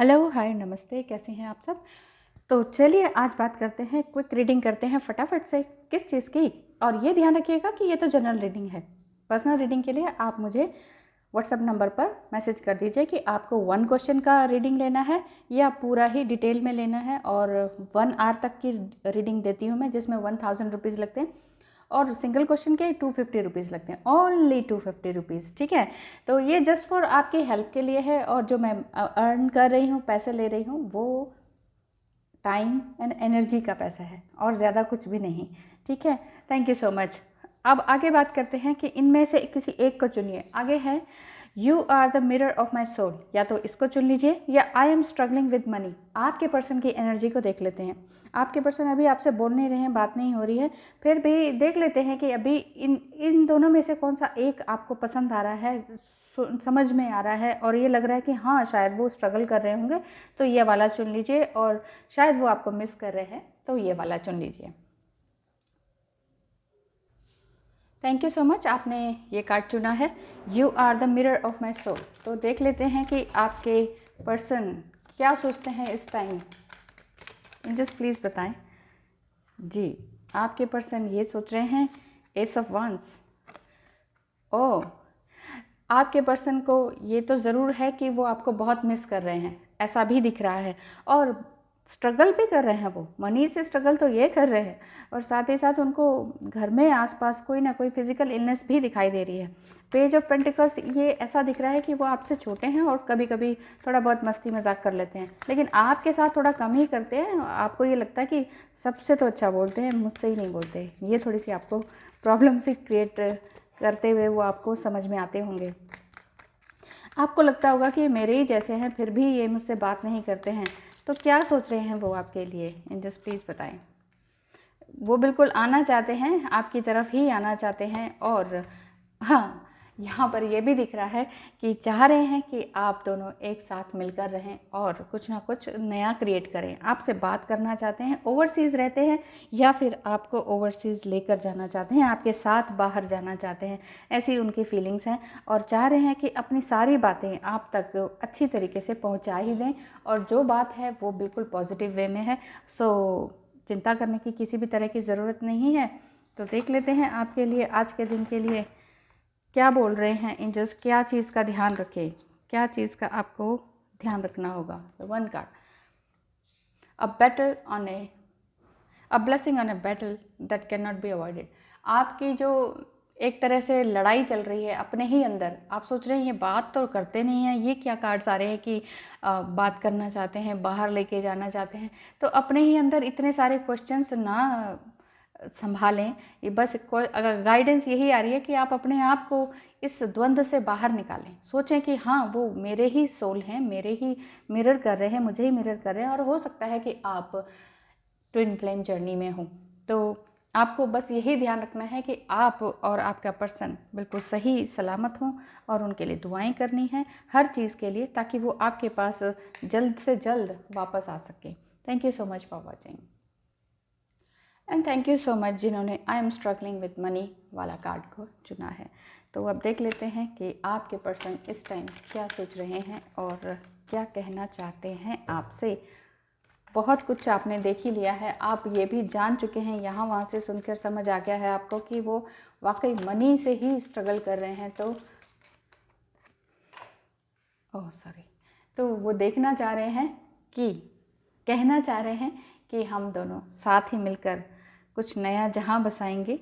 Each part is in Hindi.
हेलो, हाय, नमस्ते, कैसे हैं आप सब। तो चलिए आज बात करते हैं, क्विक रीडिंग करते हैं फटाफट से। किस चीज़ की? और ये ध्यान रखिएगा कि ये तो जनरल रीडिंग है। पर्सनल रीडिंग के लिए आप मुझे व्हाट्सएप नंबर पर मैसेज कर दीजिए कि आपको 1 क्वेश्चन का रीडिंग लेना है या पूरा ही डिटेल में लेना है। और 1 आवर तक की रीडिंग देती हूँ मैं, जिसमें 1000 रुपीज़ लगते हैं और सिंगल क्वेश्चन के 250 रुपीज़ लगते हैं, ओनली 250 रुपीज़। ठीक है, तो ये जस्ट फॉर आपकी हेल्प के लिए है। और जो मैं अर्न कर रही हूँ, पैसे ले रही हूँ, वो टाइम एंड एनर्जी का पैसा है और ज़्यादा कुछ भी नहीं। ठीक है, थैंक यू सो मच। अब आगे बात करते हैं कि इनमें से किसी एक को चुनिए। आगे है you are the mirror of my soul, या तो इसको चुन लीजिए या I am struggling with money. आपके पर्सन की एनर्जी को देख लेते हैं। आपके पर्सन अभी आपसे बोल नहीं रहे हैं, बात नहीं हो रही है, फिर भी देख लेते हैं कि अभी इन दोनों में से कौन सा एक आपको पसंद आ रहा है, समझ में आ रहा है और ये लग रहा है कि हाँ शायद वो स्ट्रगल कर रहे होंगे, तो ये वाला चुन लीजिए। और शायद वो आपको मिस कर रहे हैं, तो ये वाला चुन लीजिए। थैंक यू सो मच, आपने ये कार्ड चुना है, you are the mirror of my soul. तो देख लेते हैं कि आपके पर्सन क्या सोचते हैं इस टाइम। जस्ट प्लीज़ बताएं जी। आपके पर्सन ये सोच रहे हैं, एस ऑफ वंस। ओ, आपके पर्सन को ये तो ज़रूर है कि वो आपको बहुत मिस कर रहे हैं, ऐसा भी दिख रहा है। और स्ट्रगल भी कर रहे हैं, वो मनी से स्ट्रगल तो ये कर रहे हैं, और साथ ही साथ उनको घर में आसपास कोई ना कोई फिजिकल इलनेस भी दिखाई दे रही है। पेज ऑफ पेंटिकल्स, ये ऐसा दिख रहा है कि वो आपसे छोटे हैं और कभी कभी थोड़ा बहुत मस्ती मजाक कर लेते हैं, लेकिन आपके साथ थोड़ा कम ही करते हैं। आपको ये लगता है कि सबसे तो अच्छा बोलते हैं, मुझसे ही नहीं बोलते। ये थोड़ी सी आपको प्रॉब्लम से क्रिएट करते हुए वो आपको समझ में आते होंगे। आपको लगता होगा कि मेरे ही जैसे हैं, फिर भी ये मुझसे बात नहीं करते हैं। तो क्या सोच रहे हैं वो आपके लिए, जस्ट प्लीज़ बताएं। वो बिल्कुल आना चाहते हैं, आपकी तरफ ही आना चाहते हैं। और हाँ, यहाँ पर ये भी दिख रहा है कि चाह रहे हैं कि आप दोनों एक साथ मिलकर रहें और कुछ ना कुछ नया क्रिएट करें। आपसे बात करना चाहते हैं, ओवरसीज़ रहते हैं या फिर आपको ओवरसीज़ लेकर जाना चाहते हैं, आपके साथ बाहर जाना चाहते हैं, ऐसी उनकी फीलिंग्स हैं। और चाह रहे हैं कि अपनी सारी बातें आप तक अच्छी तरीके से पहुँचा ही दें, और जो बात है वो बिल्कुल पॉजिटिव वे में है। सो चिंता करने की किसी भी तरह की ज़रूरत नहीं है। तो देख लेते हैं आपके लिए आज के दिन के लिए क्या बोल रहे हैं एंजल्स, क्या चीज़ का ध्यान रखें, क्या चीज़ का आपको ध्यान रखना होगा। तो 1 card, a battle on a blessing on a battle that can not be avoided. आपकी जो एक तरह से लड़ाई चल रही है अपने ही अंदर, आप सोच रहे हैं ये बात तो करते नहीं हैं, ये क्या कार्ड्स आ रहे हैं कि बात करना चाहते हैं, बाहर लेके जाना चाहते हैं। तो अपने ही अंदर इतने सारे क्वेश्चंस ना संभालें। ये बस अगर गाइडेंस यही आ रही है कि आप अपने आप को इस द्वंद्व से बाहर निकालें। सोचें कि हाँ वो मेरे ही सोल हैं, मेरे ही मिरर कर रहे हैं, मुझे ही मिरर कर रहे हैं, और हो सकता है कि आप ट्विन फ्लेम जर्नी में हो। तो आपको बस यही ध्यान रखना है कि आप और आपका पर्सन बिल्कुल सही सलामत हों, और उनके लिए दुआएं करनी है हर चीज़ के लिए, ताकि वो आपके पास जल्द से जल्द वापस आ सके। Thank you so much for watching and thank you so much जिन्होंने I am struggling with money वाला कार्ड को चुना है। तो अब देख लेते हैं कि आपके पर्सन इस टाइम क्या सोच रहे हैं और क्या कहना चाहते हैं आपसे। बहुत कुछ आपने देख ही लिया है, आप ये भी जान चुके हैं, यहाँ वहाँ से सुनकर समझ आ गया है आपको कि वो वाकई मनी से ही स्ट्रगल कर रहे हैं। तो ओह सॉरी, तो वो देखना चाह रहे हैं कि कहना चाह रहे हैं कि हम दोनों साथ ही मिलकर कुछ नया जहां बसाएंगे,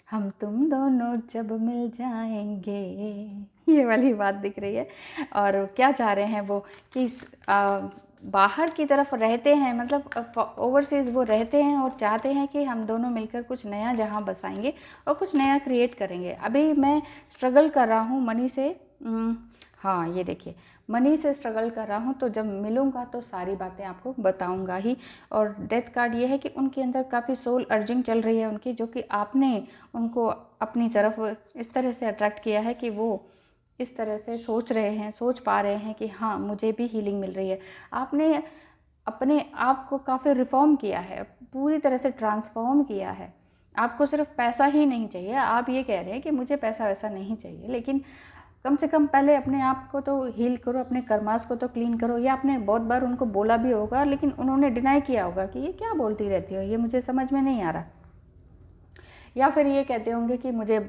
हम तुम दोनों जब मिल जाएंगे, ये वाली बात दिख रही है। और क्या चाह रहे हैं वो कि बाहर की तरफ रहते हैं, मतलब ओवरसीज़ वो रहते हैं और चाहते हैं कि हम दोनों मिलकर कुछ नया जहां बसाएंगे और कुछ नया क्रिएट करेंगे। अभी मैं स्ट्रगल कर रहा हूँ मनी से, हाँ ये देखिए, मनी से स्ट्रगल कर रहा हूँ, तो जब मिलूँगा तो सारी बातें आपको बताऊँगा ही। और डेथ कार्ड ये है कि उनके अंदर काफ़ी सोल अर्जिंग चल रही है उनकी, जो कि आपने उनको अपनी तरफ इस तरह से अट्रैक्ट किया है कि वो इस तरह से सोच रहे हैं, सोच पा रहे हैं कि हाँ मुझे भी हीलिंग मिल रही है। आपने अपने आप को काफ़ी रिफॉर्म किया है, पूरी तरह से ट्रांसफॉर्म किया है। आपको सिर्फ पैसा ही नहीं चाहिए, आप ये कह रहे हैं कि मुझे पैसा वैसा नहीं चाहिए, लेकिन कम से कम पहले अपने आप को तो हील करो, अपने कर्मास को तो क्लीन करो। या आपने बहुत बार उनको बोला भी होगा, लेकिन उन्होंने डिनाई किया होगा कि ये क्या बोलती रहती हो, ये मुझे समझ में नहीं आ रहा। या फिर ये कहते होंगे कि मुझे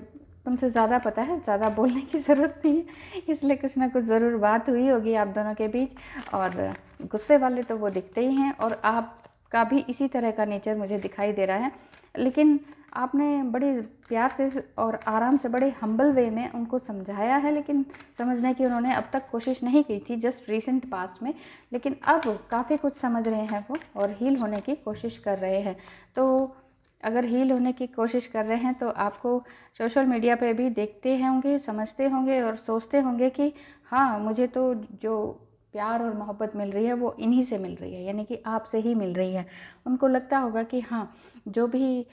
तुमसे ज़्यादा पता है, ज़्यादा बोलने की ज़रूरत नहीं है। इसलिए कुछ ना कुछ ज़रूर बात हुई होगी आप दोनों के बीच। और गुस्से वाले तो वो दिखते ही हैं, और आपका भी इसी तरह का नेचर मुझे दिखाई दे रहा है। लेकिन आपने बड़े प्यार से और आराम से, बड़े हम्बल वे में उनको समझाया है, लेकिन समझने की उन्होंने अब तक कोशिश नहीं की थी, जस्ट रीसेंट पास्ट में। लेकिन अब काफ़ी कुछ समझ रहे हैं वो, और हील होने की कोशिश कर रहे हैं। तो अगर हील होने की कोशिश कर रहे हैं तो आपको सोशल मीडिया पे भी देखते होंगे, समझते होंगे और सोचते होंगे कि हाँ, मुझे तो जो प्यार और मोहब्बत मिल रही है वो इन्हीं से मिल रही है, यानी कि आपसे ही मिल रही है। उनको लगता होगा कि हाँ, जो भी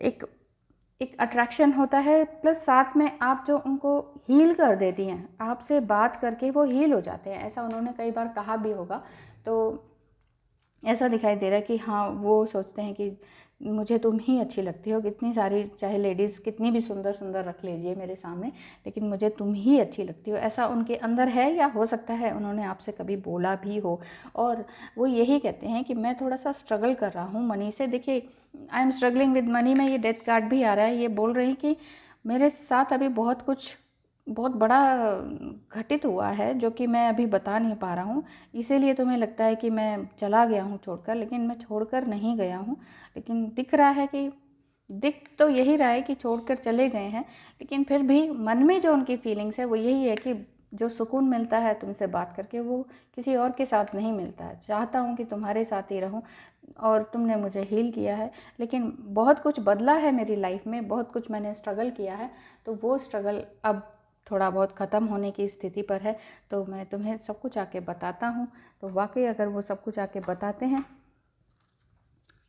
एक एक अट्रैक्शन होता है, प्लस साथ में आप जो उनको हील कर देती हैं, आपसे बात करके वो हील हो जाते हैं, ऐसा उन्होंने कई बार कहा भी होगा। तो ऐसा दिखाई दे रहा है कि हाँ, वो सोचते हैं कि मुझे तुम ही अच्छी लगती हो, कितनी सारी चाहे लेडीज़ कितनी भी सुंदर सुंदर रख लीजिए मेरे सामने, लेकिन मुझे तुम ही अच्छी लगती हो, ऐसा उनके अंदर है। या हो सकता है उन्होंने आपसे कभी बोला भी हो, और वो यही कहते हैं कि मैं थोड़ा सा स्ट्रगल कर रहा हूँ मनी से। देखिए, आई एम स्ट्रगलिंग विद मनी में ये डेथ कार्ड भी आ रहा है। ये बोल रही कि मेरे साथ अभी बहुत बड़ा घटित हुआ है, जो कि मैं अभी बता नहीं पा रहा हूँ, इसीलिए तुम्हें लगता है कि मैं चला गया हूँ छोड़कर, लेकिन मैं छोड़कर नहीं गया हूँ। लेकिन दिख तो यही रहा है कि छोड़कर चले गए हैं, लेकिन फिर भी मन में जो उनकी फीलिंग्स है वो यही है कि जो सुकून मिलता है तुमसे बात करके, वो किसी और के साथ नहीं मिलता है। चाहता हूँ कि तुम्हारे साथ ही रहूँ, और तुमने मुझे हील किया है, लेकिन बहुत कुछ बदला है मेरी लाइफ में, बहुत कुछ मैंने स्ट्रगल किया है, तो वो स्ट्रगल अब थोड़ा बहुत ख़त्म होने की स्थिति पर है। तो मैं तुम्हें सब कुछ आके बताता हूँ। तो वाकई अगर वो सब कुछ आके बताते हैं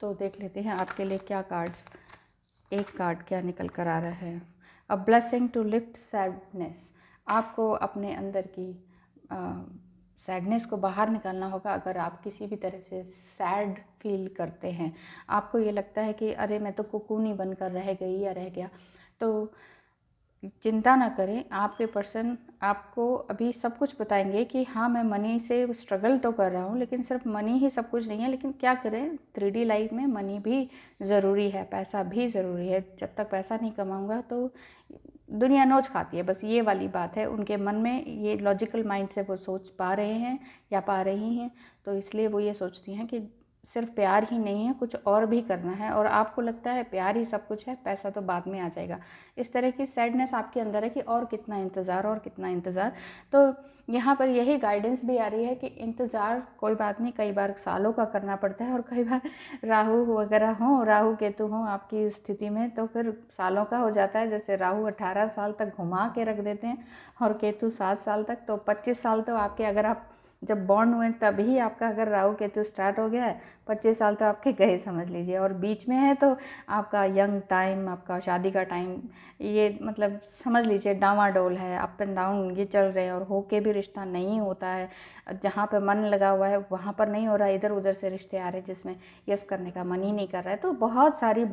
तो देख लेते हैं आपके लिए क्या कार्ड्स, एक कार्ड क्या निकल कर आ रहा है। A blessing to lift sadness. आपको अपने अंदर की सैडनेस को बाहर निकालना होगा। अगर आप किसी भी तरह से सैड फील करते हैं, आपको ये लगता है कि अरे मैं तो कुकूनी बनकर रह गई या रह गया, तो चिंता ना करें। आपके पर्सन आपको अभी सब कुछ बताएंगे कि हाँ, मैं मनी से स्ट्रगल तो कर रहा हूँ, लेकिन सिर्फ मनी ही सब कुछ नहीं है। लेकिन क्या करें, 3D लाइफ में मनी भी ज़रूरी है, पैसा भी ज़रूरी है। जब तक पैसा नहीं कमाऊँगा तो दुनिया नोच खाती है, बस ये वाली बात है उनके मन में। ये लॉजिकल माइंड से वो सोच पा रहे हैं या पा रही हैं, तो इसलिए वो ये सोचती हैं कि सिर्फ प्यार ही नहीं है, कुछ और भी करना है। और आपको लगता है प्यार ही सब कुछ है, पैसा तो बाद में आ जाएगा। इस तरह की सैडनेस आपके अंदर है कि और कितना इंतज़ार, और कितना इंतज़ार। तो यहाँ पर यही गाइडेंस भी आ रही है कि इंतज़ार कोई बात नहीं, कई बार सालों का करना पड़ता है, और कई बार राहु वगैरह हों, राहु केतु हों आपकी स्थिति में, तो फिर सालों का हो जाता है। जैसे राहु 18 साल तक घुमा के रख देते हैं, और केतु 7 साल तक, तो 25 साल तो आपके, अगर आप जब बॉर्न हुए तभी आपका अगर राहु केतु स्टार्ट हो गया है, 25 साल तो आपके गए समझ लीजिए। और बीच में है तो आपका यंग टाइम, आपका शादी का टाइम, ये मतलब समझ लीजिए डामाडोल है, अप एंड डाउन ये चल रहे हैं। और होके भी रिश्ता नहीं होता है, जहाँ पे मन लगा हुआ है वहाँ पर नहीं हो रहा है, इधर उधर से रिश्ते आ रहे हैं जिसमें यस करने का मन ही नहीं कर रहा है। तो बहुत सारी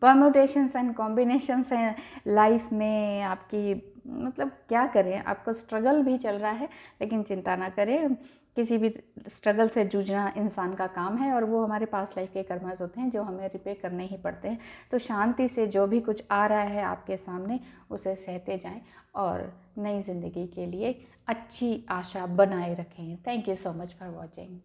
परम्यूटेशंस एंड कॉम्बिनेशंस हैं लाइफ में आपकी। मतलब क्या करें, आपको स्ट्रगल भी चल रहा है, लेकिन चिंता ना करें। किसी भी स्ट्रगल से जूझना इंसान का काम है, और वो हमारे पास लाइफ के कर्मज होते हैं जो हमें रिपे करने ही पड़ते हैं। तो शांति से जो भी कुछ आ रहा है आपके सामने, उसे सहते जाएं, और नई ज़िंदगी के लिए अच्छी आशा बनाए रखें। Thank you so much for watching.